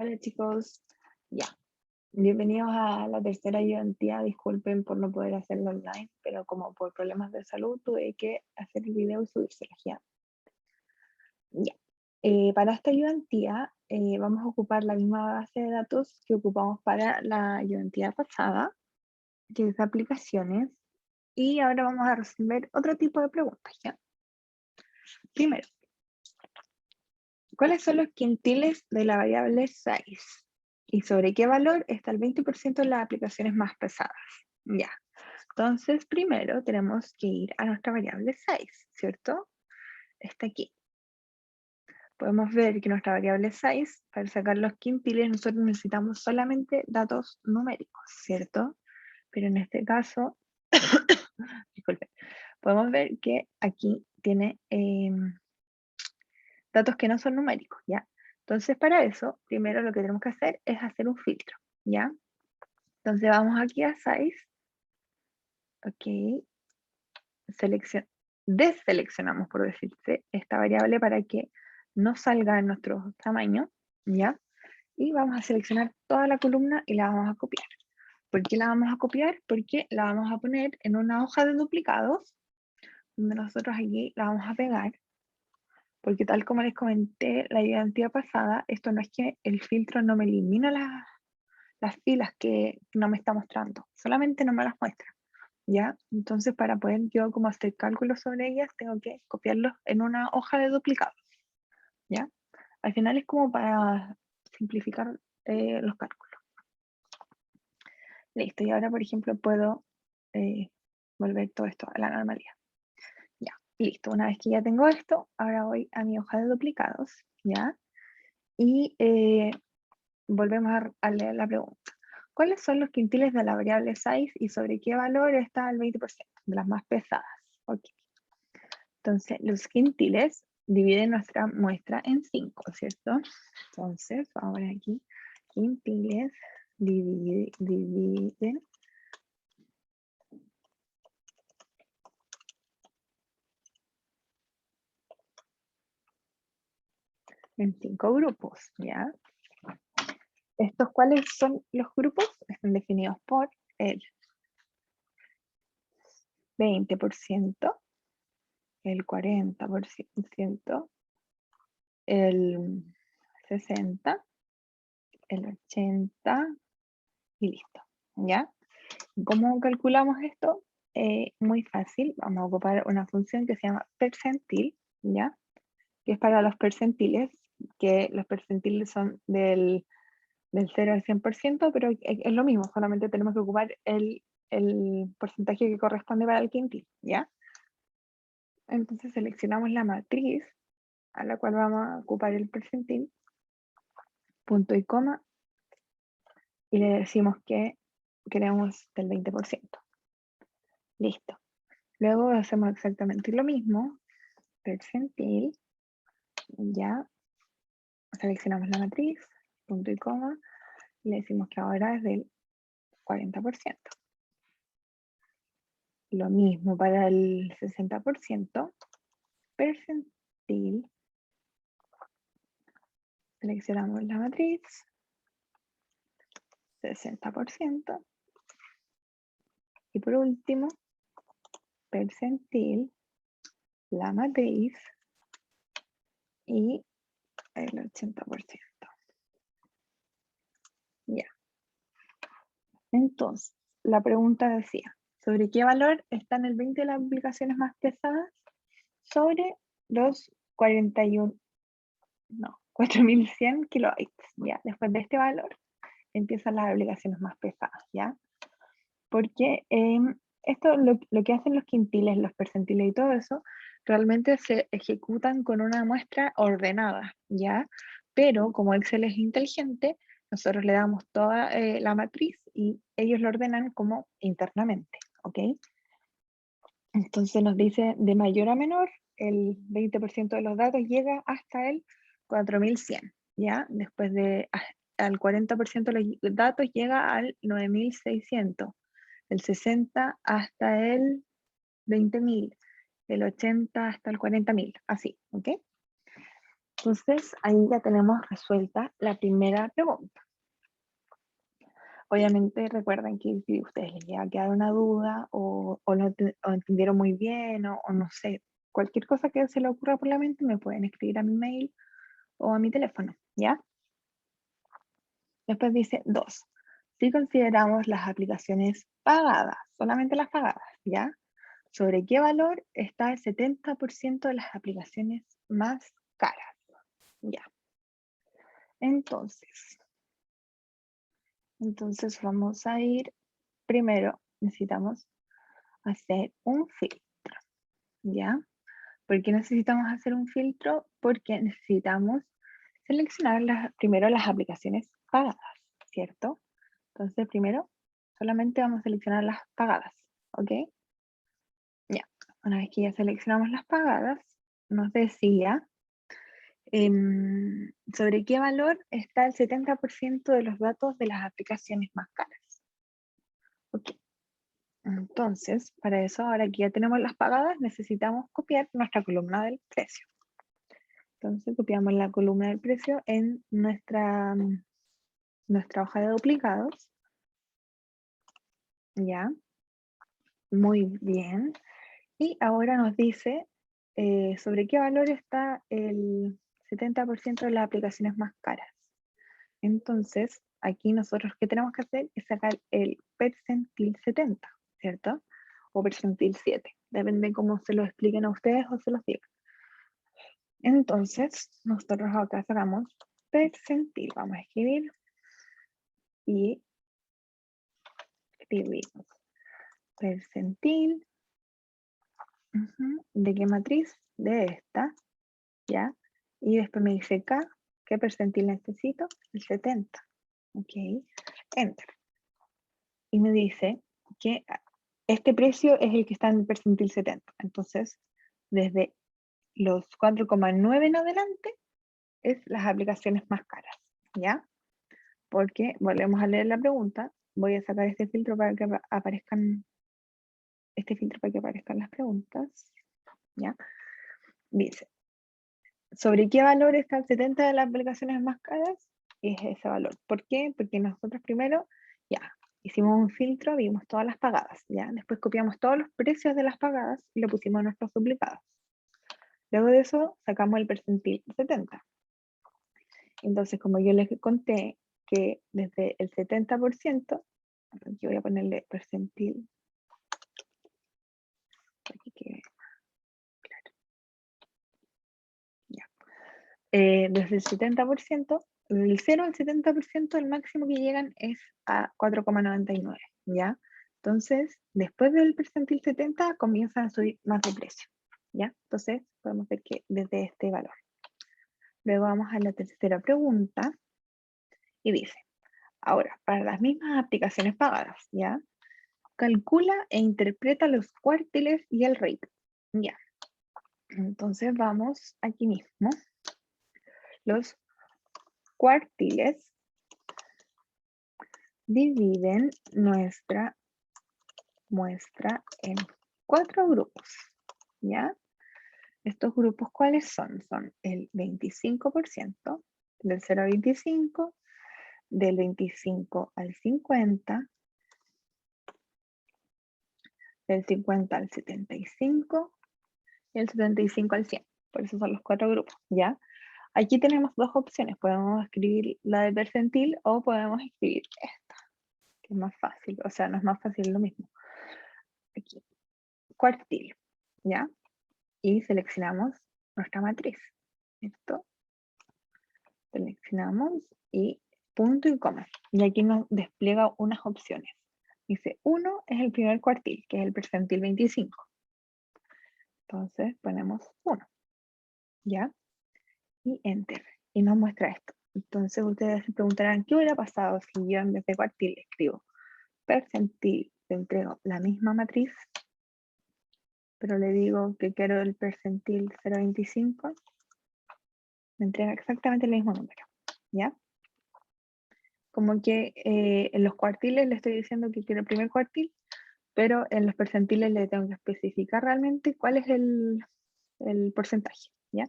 Hola chicos, ya, bienvenidos a la tercera ayudantía. Disculpen por no poder hacerlo online, pero como por problemas de salud tuve que hacer el video y subírselo ya. Ya. Para esta ayudantía vamos a ocupar la misma base de datos que ocupamos para la ayudantía pasada, que es de aplicaciones, y ahora vamos a resolver otro tipo de preguntas, ¿ya? Primero, ¿cuáles son los quintiles de la variable size? ¿Y sobre qué valor está el 20% de las aplicaciones más pesadas? Ya, entonces primero tenemos que ir a nuestra variable size, ¿cierto? Está aquí. Podemos ver que nuestra variable size, para sacar los quintiles, nosotros necesitamos solamente datos numéricos, ¿cierto? Pero en este caso, disculpen, podemos ver que aquí tiene datos que no son numéricos, ¿ya? Entonces, para eso, primero lo que tenemos que hacer es hacer un filtro, ¿ya? Entonces vamos aquí a Size, ok, deseleccionamos, por decirse, esta variable para que no salga en nuestro tamaño, ¿ya? Y vamos a seleccionar toda la columna y la vamos a copiar. ¿Por qué la vamos a copiar? Porque la vamos a poner en una hoja de duplicados, donde nosotros aquí la vamos a pegar, porque tal como les comenté la ayudantía pasada, esto no es que el filtro no me elimina las filas que no me está mostrando, solamente no me las muestra, ¿ya? Entonces para poder yo como hacer cálculos sobre ellas, tengo que copiarlos en una hoja de duplicados, ¿ya? Al final es como para simplificar los cálculos. Listo, y ahora por ejemplo puedo volver todo esto a la normalidad. Ya, listo, una vez que ya tengo esto, ahora voy a mi hoja de duplicados, ¿ya? Y volvemos a leer la pregunta. ¿Cuáles son los quintiles de la variable size y sobre qué valor está el 20%? De las más pesadas. Ok. Entonces, los quintiles dividen nuestra muestra en 5, ¿cierto? Entonces, vamos a ver aquí. Quintiles dividen en 5 grupos, ¿ya? ¿Estos cuáles son los grupos? Están definidos por el 20%, el 40%, el 60%, el 80% y listo, ¿ya? ¿Cómo calculamos esto? Muy fácil, vamos a ocupar una función que se llama percentil, ¿ya? Que es para los percentiles, que los percentiles son del 0 al 100%, pero es lo mismo, solamente tenemos que ocupar el porcentaje que corresponde para el quintil, ¿ya? Entonces seleccionamos la matriz a la cual vamos a ocupar el percentil, punto y coma, y le decimos que queremos del 20%. Listo. Luego hacemos exactamente lo mismo, percentil, ya seleccionamos la matriz, punto y coma, y le decimos que ahora es del 40%. Lo mismo para el 60%, percentil, seleccionamos la matriz, 60%, y por último, percentil, la matriz y el 80%. Ya. Entonces, la pregunta decía, ¿sobre qué valor están el 20 de las aplicaciones más pesadas? Sobre los 4100 kilobytes, ¿ya? Después de este valor empiezan las aplicaciones más pesadas, ¿ya? Porque esto lo que hacen los quintiles, los percentiles y todo eso, realmente se ejecutan con una muestra ordenada, ¿ya? Pero como Excel es inteligente, nosotros le damos toda la matriz y ellos lo ordenan como internamente, ¿ok? Entonces nos dice de mayor a menor, el 20% de los datos llega hasta el 4100, ¿ya? Después al 40% de los datos llega al 9600, el 60 hasta el 20.000, el 80 hasta el 40.000, así, ¿ok? Entonces, ahí ya tenemos resuelta la primera pregunta. Obviamente recuerden que si ustedes les llega a quedar una duda o entendieron muy bien o no sé, cualquier cosa que se les ocurra por la mente me pueden escribir a mi mail o a mi teléfono, ¿ya? Después dice 2. Si consideramos las aplicaciones pagadas, solamente las pagadas, ¿ya? ¿Sobre qué valor está el 70% de las aplicaciones más caras? Ya. Entonces vamos a ir, primero necesitamos hacer un filtro, ¿ya? ¿Por qué necesitamos hacer un filtro? Porque necesitamos seleccionar primero las aplicaciones pagadas, ¿cierto? Entonces primero solamente vamos a seleccionar las pagadas, ¿ok? Ya, una vez que ya seleccionamos las pagadas, nos decía sobre qué valor está el 70% de los datos de las aplicaciones más caras. Ok, entonces, para eso, ahora que ya tenemos las pagadas, necesitamos copiar nuestra columna del precio. Entonces, copiamos la columna del precio en nuestra hoja de duplicados. Ya, muy bien. Y ahora nos dice sobre qué valor está el 70% de las aplicaciones más caras. Entonces, aquí nosotros qué tenemos que hacer es sacar el percentil 70, ¿cierto? O percentil 7, depende cómo se lo expliquen a ustedes o se los digan. Entonces, nosotros acá sacamos percentil, vamos a escribir y escribimos percentil. ¿De qué matriz? De esta, ¿ya? Y después me dice K, ¿qué percentil necesito? El 70. Ok, Enter. Y me dice que este precio es el que está en el percentil 70. Entonces, desde los 4,9 en adelante, es las aplicaciones más caras, ¿ya? Porque, volvemos a leer la pregunta, voy a sacar este filtro para que aparezcan, las preguntas, ¿ya? Dice, ¿sobre qué valor está el 70 de las aplicaciones más caras? Es ese valor. ¿Por qué? Porque nosotros primero, ya, hicimos un filtro, vimos todas las pagadas, ¿ya? Después copiamos todos los precios de las pagadas y lo pusimos en nuestros duplicados. Luego de eso, sacamos el percentil 70. Entonces, como yo les conté que desde el 70%, aquí voy a ponerle percentil, aquí que, claro, ya. Desde el 70%, del 0 al 70%, el máximo que llegan es a 4,99, ¿ya? Entonces, después del percentil 70, comienzan a subir más de precio, ¿ya? Entonces, podemos ver que desde este valor. Luego vamos a la tercera pregunta y dice, ahora, para las mismas aplicaciones pagadas, ¿ya? Calcula e interpreta los cuartiles y el rate, ¿ya? Entonces vamos aquí mismo. Los cuartiles dividen nuestra muestra en 4 grupos, ¿ya? Estos grupos, ¿cuáles son? Son el 25%, del 0 al 25, del 25 al 50, del 50 al 75 y el 75 al 100. Por eso son los 4 grupos, ¿ya? Aquí tenemos dos opciones. Podemos escribir la de percentil o podemos escribir esta, que es más fácil. O sea, no es más fácil, lo mismo. Aquí, cuartil, ¿ya? Y seleccionamos nuestra matriz. Esto, seleccionamos y punto y coma. Y aquí nos despliega unas opciones. Dice 1 es el primer cuartil, que es el percentil 25. Entonces ponemos 1, ¿ya? Y enter. Y nos muestra esto. Entonces ustedes se preguntarán, ¿qué hubiera pasado si yo en vez de cuartil escribo percentil? Le entrego la misma matriz, pero le digo que quiero el percentil 0,25, me entrega exactamente el mismo número, ¿ya? Como que en los cuartiles le estoy diciendo que quiero el primer cuartil, pero en los percentiles le tengo que especificar realmente cuál es el porcentaje, ¿ya?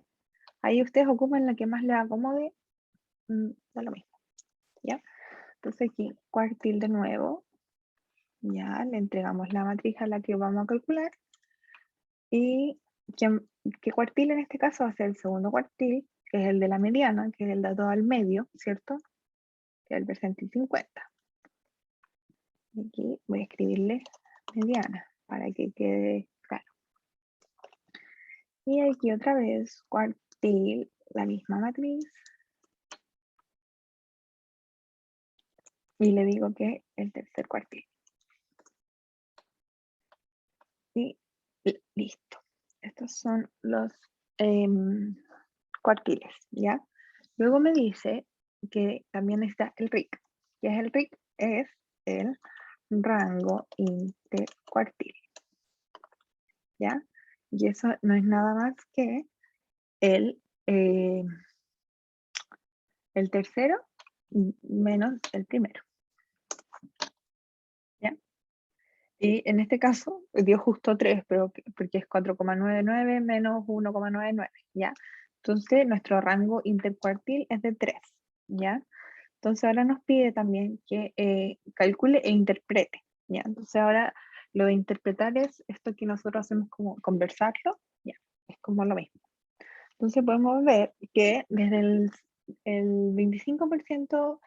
Ahí ustedes ocupan la que más les acomode, da lo mismo, ¿ya? Entonces aquí cuartil de nuevo, ya le entregamos la matriz a la que vamos a calcular y ¿qué cuartil en este caso va a ser el segundo cuartil, que es el de la mediana, que es el dato al medio, ¿cierto? Que es el percentil 50. Y aquí voy a escribirle mediana para que quede claro. Y aquí otra vez cuartil, la misma matriz. Y le digo que el tercer cuartil. Y listo. Estos son los cuartiles, ¿ya? Luego me dice que también está el RIC. ¿Qué es el RIC? Es el rango intercuartil, ¿ya? Y eso no es nada más que el tercero menos el primero, ¿ya? Y en este caso dio justo 3, pero porque es 4,99 menos 1,99, ¿ya? Entonces nuestro rango intercuartil es de 3, ¿ya? Entonces ahora nos pide también que calcule e interprete, ¿ya? Entonces ahora lo de interpretar es esto que nosotros hacemos como conversarlo, ¿ya? Es como lo mismo. Entonces podemos ver que desde el 25%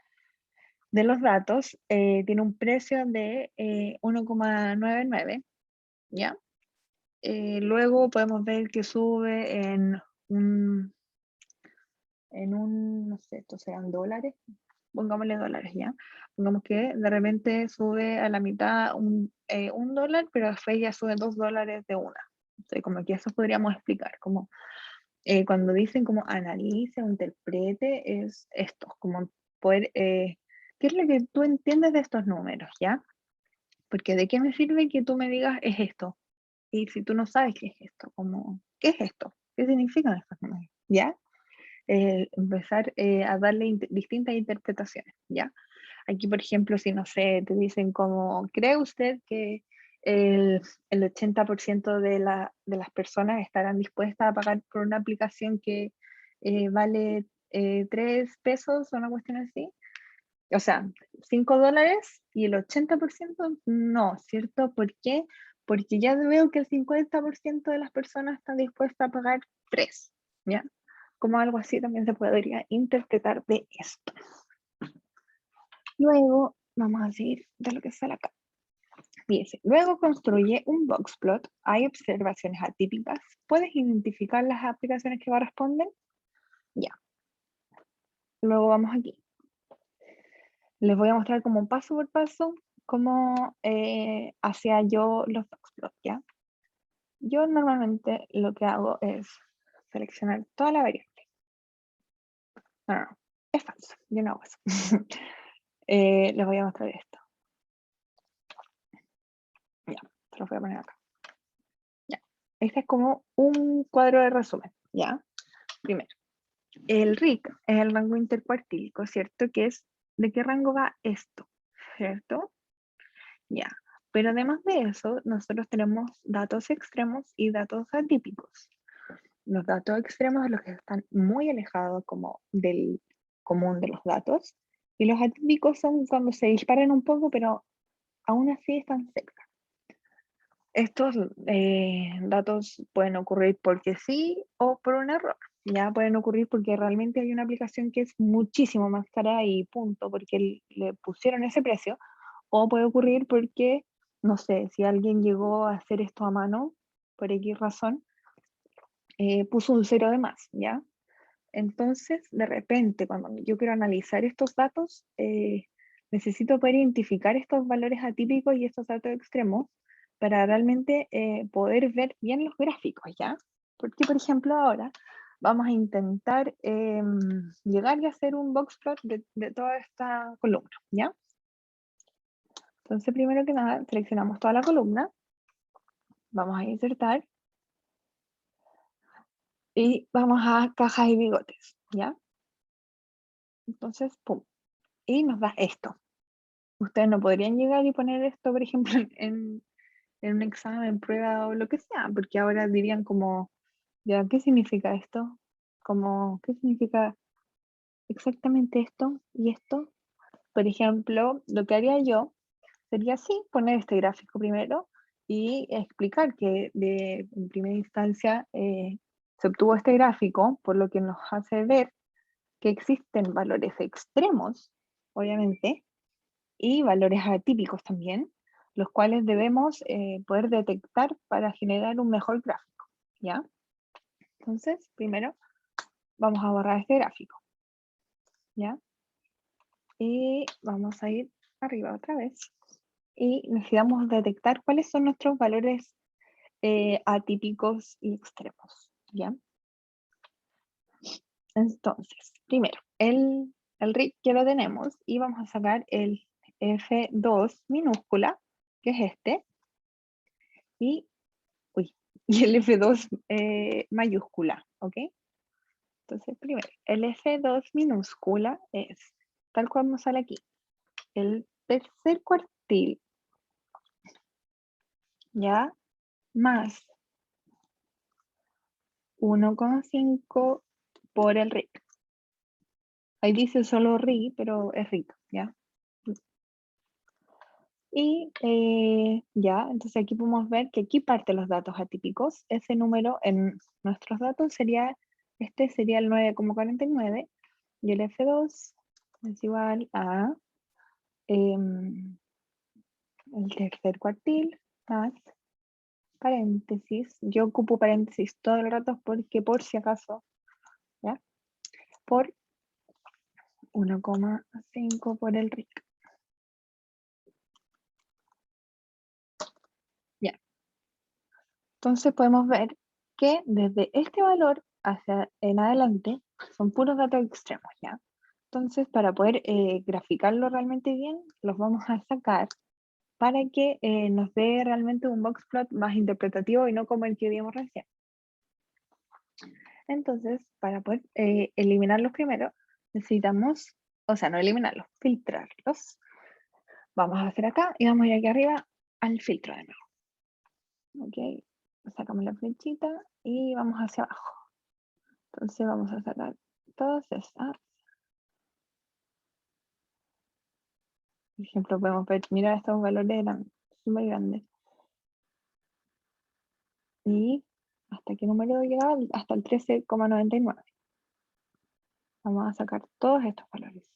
de los datos tiene un precio de 1,99, ¿ya? Luego podemos ver que sube en no sé, estos serán dólares, pongámosle dólares, ¿ya? Pongamos que de repente sube a la mitad un dólar, pero después ya sube $2 de una. Entonces, como que eso podríamos explicar, como cuando dicen como analice o interprete, es esto, como poder, ¿qué es lo que tú entiendes de estos números, ya? Porque ¿de qué me sirve que tú me digas es esto? Y si tú no sabes qué es esto, como, ¿qué es esto? ¿Qué significan estos números? ¿Ya? Empezar a darle distintas interpretaciones, ¿ya? Aquí, por ejemplo, si no sé, te dicen como, ¿cree usted que el 80% de las personas estarán dispuestas a pagar por una aplicación que vale 3 pesos o una cuestión así? O sea, $5 y el 80% no, ¿cierto? ¿Por qué? Porque ya veo que el 50% de las personas están dispuestas a pagar 3, ¿ya? Como algo así también se podría interpretar de esto. Luego, vamos a seguir de lo que sale acá. Dice, luego construye un boxplot. Hay observaciones atípicas. ¿Puedes identificar las aplicaciones que corresponden? Ya. Luego vamos aquí. Les voy a mostrar como paso por paso cómo hacía yo los boxplots, ¿ya? Yo normalmente lo que hago es seleccionar toda la variable. No, es falso. Yo no hago eso. Les voy a mostrar esto. Ya, se lo voy a poner acá. Ya. Este es como un cuadro de resumen, ¿ya? Primero, el RIC es el rango intercuartílico, ¿cierto? Que es de qué rango va esto, ¿cierto? Ya. Pero además de eso, nosotros tenemos datos extremos y datos atípicos. Los datos extremos son los que están muy alejados como del común de los datos, y los atípicos son cuando se disparan un poco, pero aún así están cerca. Estos datos pueden ocurrir porque sí o por un error. Ya pueden ocurrir porque realmente hay una aplicación que es muchísimo más cara y punto, porque le pusieron ese precio. O puede ocurrir porque, no sé, si alguien llegó a hacer esto a mano, por X razón, puso un cero de más, ¿ya? Entonces, de repente, cuando yo quiero analizar estos datos, necesito poder identificar estos valores atípicos y estos datos extremos para realmente poder ver bien los gráficos, ¿ya? Porque, por ejemplo, ahora vamos a intentar llegar y hacer un boxplot de toda esta columna, ¿ya? Entonces, primero que nada, seleccionamos toda la columna, vamos a insertar y vamos a cajas y bigotes, ¿ya? Entonces, pum, y nos da esto. Ustedes no podrían llegar y poner esto, por ejemplo, en un examen, prueba o lo que sea, porque ahora dirían como, ya, ¿qué significa esto? Como, ¿qué significa exactamente esto y esto? Por ejemplo, lo que haría yo sería así, poner este gráfico primero y explicar que en primera instancia se obtuvo este gráfico, por lo que nos hace ver que existen valores extremos, obviamente, y valores atípicos también, los cuales debemos poder detectar para generar un mejor gráfico, ¿ya? Entonces, primero vamos a borrar este gráfico, ¿ya? Y vamos a ir arriba otra vez. Y necesitamos detectar cuáles son nuestros valores atípicos y extremos, ¿ya? Entonces, primero, el RIC ya lo tenemos y vamos a sacar el F2 minúscula, que es este, y, uy, y el F2 mayúscula, ¿ok? Entonces, primero, el F2 minúscula es, tal cual nos sale aquí, el tercer cuartil, ¿ya? Más 1,5 por el RIC. Ahí dice solo RI, pero es RIC, ¿ya? Y ya, entonces aquí podemos ver que aquí parten los datos atípicos. Ese número en nuestros datos sería, este sería el 9,49 y el F2 es igual a el tercer cuartil más paréntesis. Yo ocupo paréntesis todo el rato porque por si acaso, ¿ya? Por 1,5 por el RIC. Ya. Entonces podemos ver que desde este valor hacia en adelante son puros datos extremos, ¿ya? Entonces, para poder graficarlo realmente bien, los vamos a sacar para que nos dé realmente un boxplot más interpretativo y no como el que vimos recién. Entonces, para poder eliminarlos primero, necesitamos, o sea, no eliminarlos, filtrarlos. Vamos a hacer acá y vamos a ir aquí arriba al filtro de nuevo. Ok, sacamos la flechita y vamos hacia abajo. Entonces vamos a sacar todas estas. Por ejemplo, podemos ver, mira, estos valores eran súper grandes. Y hasta qué número llegaba, hasta el 13,99. Vamos a sacar todos estos valores.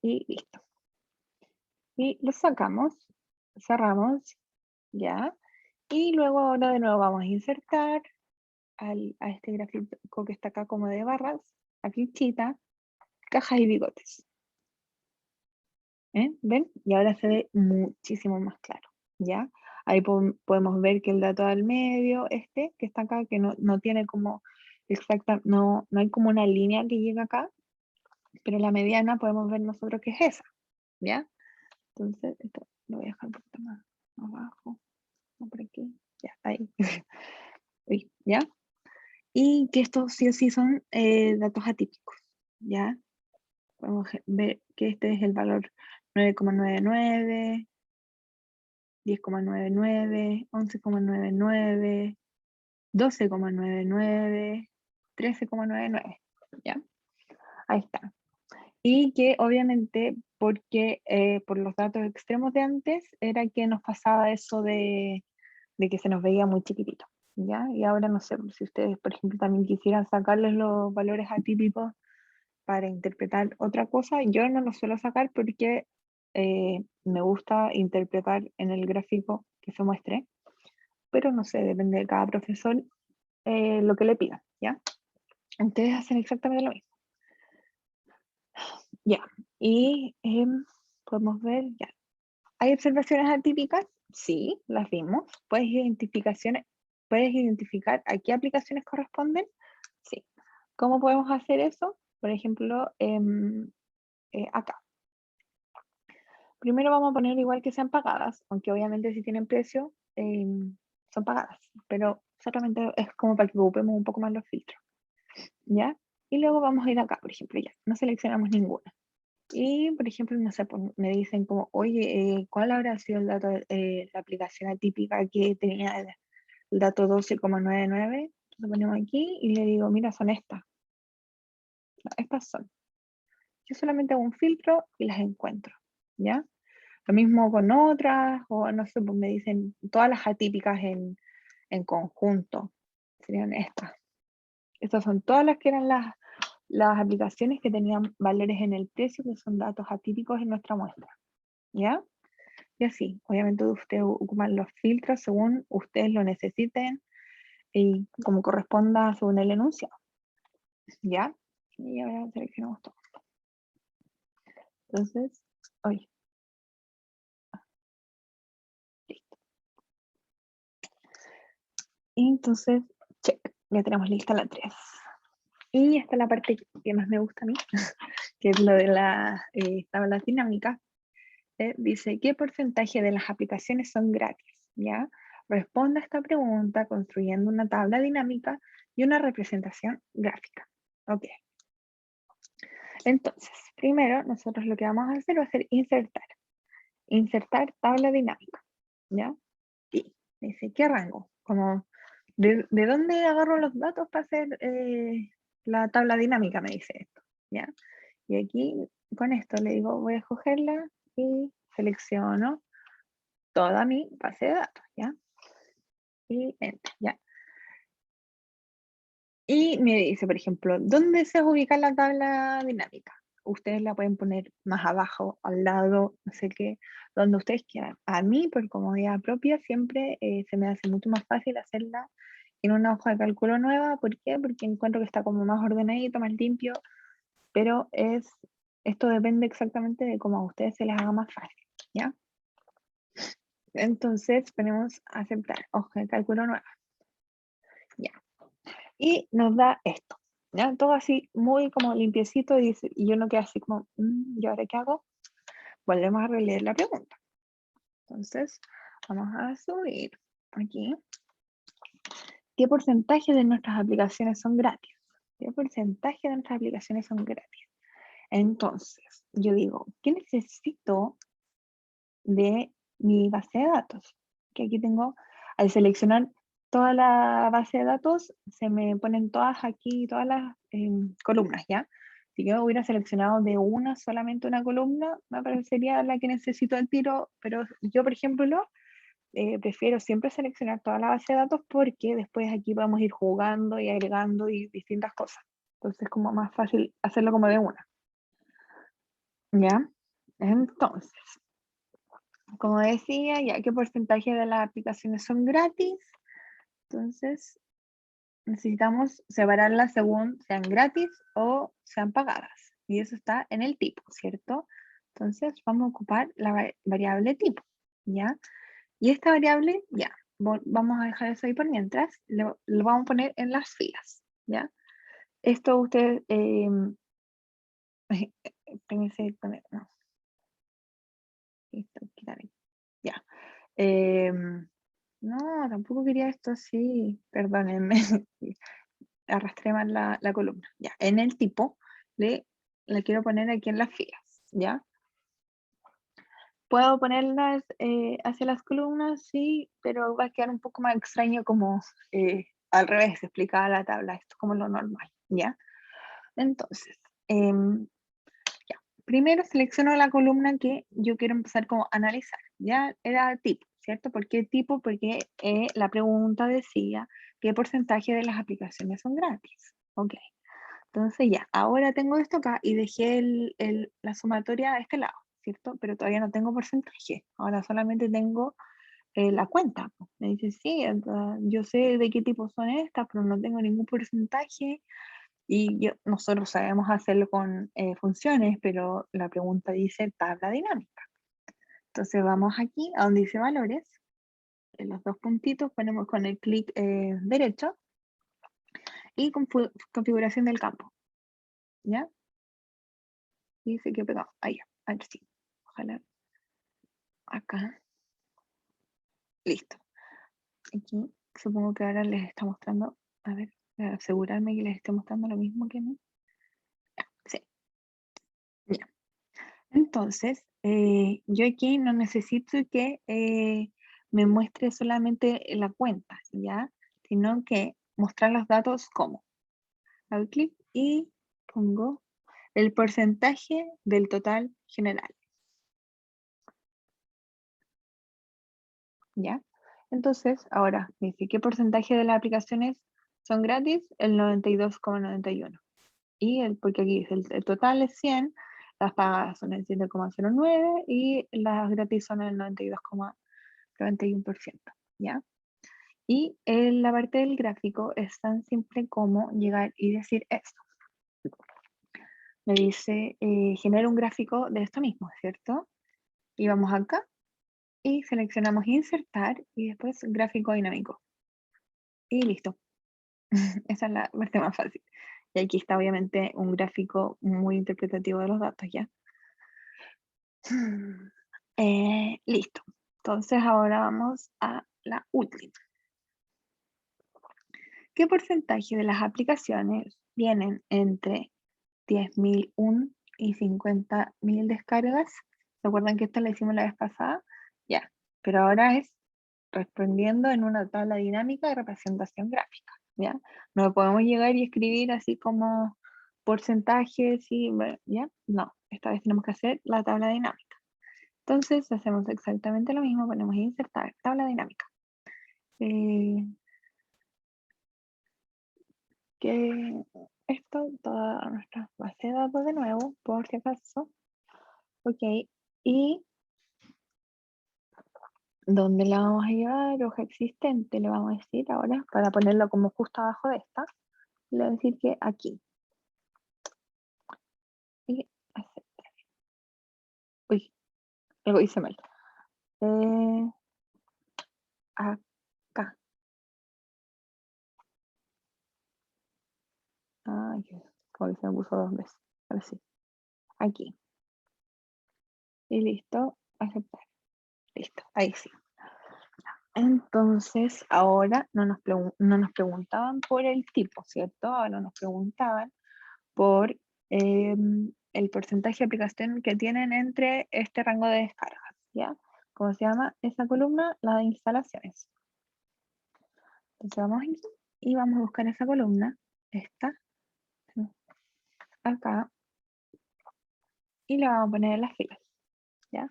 Y listo. Y los sacamos, cerramos, ya. Y luego ahora de nuevo vamos a insertar a este gráfico que está acá como de barras, la flechita, cajas y bigotes. ¿Ven? Y ahora se ve muchísimo más claro, ¿ya? Ahí podemos ver que el dato del medio, este que está acá, que no tiene como exacta, no hay como una línea que llega acá, pero la mediana podemos ver nosotros que es esa, ¿ya? Entonces, esto lo voy a dejar un poquito más abajo, no por aquí, ya, ahí. Uy, ¿ya? Y que estos sí o sí son datos atípicos, ¿ya? Podemos ver que este es el valor 9,99, 10,99, 11,99, 12,99, 13,99, ¿ya? Ahí está. Y que obviamente, porque por los datos extremos de antes, era que nos pasaba eso de que se nos veía muy chiquitito, ¿ya? Y ahora no sé, si ustedes, por ejemplo, también quisieran sacarles los valores atípicos para interpretar otra cosa, yo no los suelo sacar porque me gusta interpretar en el gráfico que se muestre, pero no sé, depende de cada profesor lo que le pidan, ¿ya? Ustedes hacen exactamente lo mismo. Ya, y podemos ver, ya. ¿Hay observaciones atípicas? Sí, las vimos. ¿Puedes identificar a qué aplicaciones corresponden? Sí. ¿Cómo podemos hacer eso? Por ejemplo, acá. Primero vamos a poner igual que sean pagadas, aunque obviamente si tienen precio, son pagadas, pero solamente es como para que ocupemos un poco más los filtros, ¿ya? Y luego vamos a ir acá, por ejemplo, ya, no seleccionamos ninguna. Y, por ejemplo, no sé, pues, me dicen como, oye, ¿cuál habrá sido el dato, la aplicación atípica que tenía el dato 12,99? Lo ponemos aquí y le digo, mira, son estas. No, estas son. Yo solamente hago un filtro y las encuentro, ¿ya? Lo mismo con otras, o no sé, pues me dicen todas las atípicas en conjunto. Serían estas. Estas son todas las que eran las aplicaciones que tenían valores en el precio, que son datos atípicos en nuestra muestra, ¿ya? Y así, obviamente ustedes ocupan los filtros según ustedes lo necesiten y como corresponda según el enunciado, ¿ya? Y ahora seleccionamos todo. Entonces, oye, listo. Y entonces, check, ya tenemos lista la 3. Y esta es la parte que más me gusta a mí, que es lo de la tabla dinámica. Dice, ¿qué porcentaje de las aplicaciones son gratis? ¿Ya? Responda a esta pregunta construyendo una tabla dinámica y una representación gráfica. Ok. Entonces, primero nosotros lo que vamos a hacer va a ser insertar. Insertar tabla dinámica. ¿Ya? Y dice, ¿qué rango? Como, ¿de dónde agarro los datos para hacer la tabla dinámica? Me dice esto. ¿Ya? Y aquí con esto le digo, voy a escogerla y selecciono toda mi base de datos, ¿ya? Y enter, ¿ya? Y me dice, por ejemplo, ¿dónde se ubica la tabla dinámica? Ustedes la pueden poner más abajo, al lado, no sé qué, donde ustedes quieran. A mí, por comodidad propia, siempre se me hace mucho más fácil hacerla en una hoja de cálculo nueva. ¿Por qué? Porque encuentro que está como más ordenadito, más limpio, pero esto depende exactamente de cómo a ustedes se les haga más fácil, ¿ya? Entonces ponemos aceptar, hoja de cálculo nueva, ¿ya? Y nos da esto, ¿ya? Todo así muy como limpiecito y yo no quedo así como, ¿y ahora qué hago? Volvemos a releer la pregunta. Entonces, vamos a subir aquí. ¿Qué porcentaje de nuestras aplicaciones son gratis? ¿Qué porcentaje de nuestras aplicaciones son gratis? Entonces, yo digo, ¿qué necesito de mi base de datos? Que aquí tengo, al seleccionar toda la base de datos, se me ponen todas aquí, todas las columnas, ¿ya? Si yo hubiera seleccionado de una, solamente una columna, me aparecería la que necesito al tiro, pero yo, por ejemplo, prefiero siempre seleccionar toda la base de datos porque después aquí vamos a ir jugando y agregando y distintas cosas. Entonces es como más fácil hacerlo como de una, ¿ya? Entonces, como decía, ya qué porcentaje de las aplicaciones son gratis. Entonces, necesitamos separarlas según sean gratis o sean pagadas. Y eso está en el tipo, ¿cierto? Entonces, vamos a ocupar la variable tipo, ¿ya? Y esta variable, ya, vamos a dejar eso ahí por mientras. Lo vamos a poner en las filas, ¿ya? Esto ustedes, espérense, no, esto, quitar ahí, ya. No, tampoco quería esto así, perdónenme, arrastré mal la columna. Ya, en el tipo le quiero poner aquí en las filas, ¿ya? Puedo ponerlas hacia las columnas, sí, pero va a quedar un poco más extraño como al revés, explicada la tabla, esto es como lo normal, ¿ya? Entonces, ya, primero selecciono la columna que yo quiero empezar como a analizar, ya era tipo, ¿cierto? ¿Por qué tipo? Porque la pregunta decía qué porcentaje de las aplicaciones son gratis, ok. Entonces ya, ahora tengo esto acá y dejé la sumatoria a este lado, ¿cierto? Pero todavía no tengo porcentaje, ahora solamente tengo la cuenta. Me dice, sí, yo sé de qué tipo son estas, pero no tengo ningún porcentaje. Y nosotros sabemos hacerlo con funciones, pero la pregunta dice tabla dinámica. Entonces vamos aquí a donde dice valores, en los dos puntitos ponemos con el clic derecho y configuración del campo, ¿ya? Y dice que pegado, ahí, a ver si, ojalá, acá, listo. Aquí supongo que ahora les está mostrando, a ver, voy a asegurarme que les esté mostrando lo mismo que a mí. Sí, ya. Entonces, yo aquí no necesito que me muestre solamente la cuenta, ¿ya? Sino que mostrar los datos como. Hago clic y pongo el porcentaje del total general, ¿ya? Entonces, ahora me dice qué porcentaje de las aplicaciones son gratis, el 92,91. Porque aquí dice el total es 100, las pagadas son el 7,09 y las gratis son el 92,91%, ¿ya? Y en la parte del gráfico es tan simple como llegar y decir esto. Me dice, genera un gráfico de esto mismo, ¿cierto? Y vamos acá y seleccionamos insertar y después gráfico dinámico. Y listo. Esa es la parte más fácil. Y aquí está obviamente un gráfico muy interpretativo de los datos, ¿ya? Listo. Entonces ahora vamos a la última. ¿Qué porcentaje de las aplicaciones vienen entre 10.001 y 50.000 descargas? ¿Se acuerdan que esta la hicimos la vez pasada? Ya, pero ahora es respondiendo en una tabla dinámica de representación gráfica, ¿ya? No podemos llegar y escribir así como porcentajes y, ¿ya? No, esta vez tenemos que hacer la tabla dinámica. Entonces hacemos exactamente lo mismo, ponemos insertar tabla dinámica. Que esto, toda nuestra base de datos de nuevo, por si acaso. Ok, y ¿dónde la vamos a llevar? Hoja existente, le vamos a decir ahora, para ponerlo como justo abajo de esta. Le voy a decir que aquí. Y aceptar. Uy, algo hice mal. Acá. Ay, como que se me puso dos veces. Ahora sí. Aquí. Y listo, aceptar. Listo, ahí sí. Entonces, ahora no nos preguntaban por el tipo, ¿cierto? Ahora nos preguntaban por el porcentaje de aplicación que tienen entre este rango de descargas, ¿ya? ¿Cómo se llama esa columna? La de instalaciones. Entonces vamos aquí y vamos a buscar esa columna, esta, acá, y la vamos a poner en las filas, ¿ya?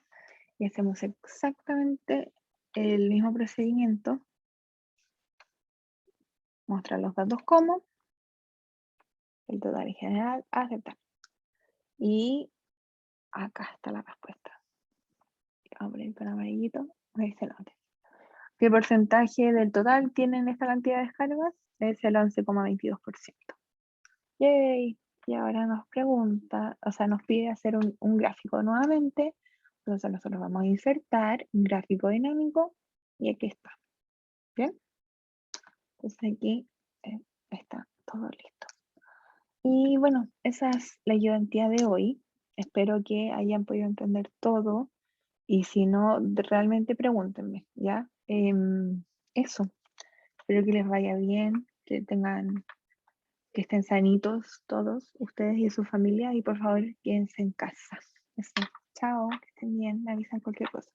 Y hacemos exactamente el mismo procedimiento, mostrar los datos como, el total en general, aceptar. Y acá está la respuesta. Vamos a poner con amarillito, ahí se note. ¿Qué porcentaje del total tienen esta cantidad de descargas? Es el 11,22%. Yay. Y ahora nos pregunta, o sea, nos pide hacer un gráfico nuevamente. Entonces nosotros vamos a insertar un gráfico dinámico y aquí está. ¿Bien? Entonces aquí está todo listo. Y bueno, esa es la ayudantía de hoy. Espero que hayan podido entender todo. Y si no, realmente pregúntenme, ¿ya? Eso. Espero que les vaya bien, que estén sanitos todos, ustedes y su familia, y por favor, quédense en casa. Eso. Chao, que estén bien, me avisan cualquier cosa.